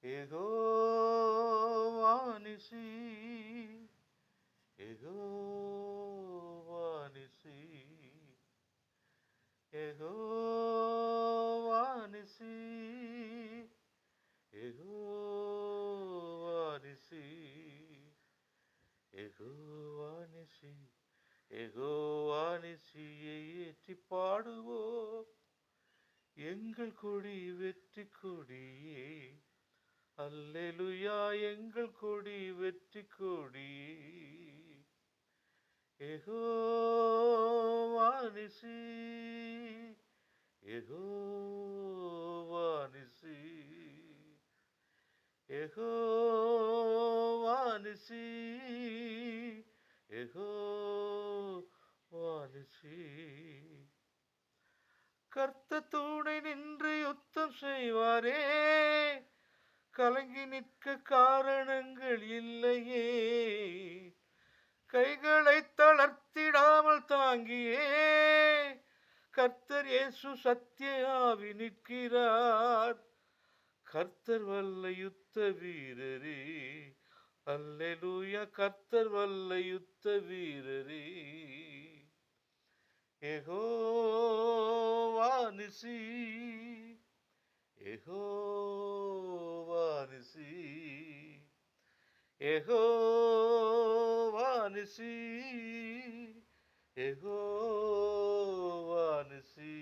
யெகோவா நிசி, யெகோவா நிசி, யெகோவா நிசி, யெகோவா நிசி, யெகோவா நிசி, யெகோவா நிசியை ஏற்றி பாடுவோம். எங்கள் கொடி வெற்றி கொடியே, அல்லேலூயா, எங்கள் கொடி வெற்றி கொடியே. யெகோவா நிசி, யெகோவா நிசி, யெகோவா நிசி, யெகோவா நிசி. கர்த்தர் துணை நின்று யுத்தம் செய்வாரே, கலங்கி நிற்க காரணங்கள் இல்லையே. கைகளை தளர்த்திடாமல் தாங்கியே கர்த்தர் இயேசு சத்திய ஆவி நிற்கிறார். கர்த்தர் வல்ல யுத்த வீரரே, அல்லேலூயா, கர்த்தர் வல்ல யுத்த வீரரே. யெகோவா நிசி, யெகோவா நிசி, யெகோவா நிசி, யெகோவா நிசி.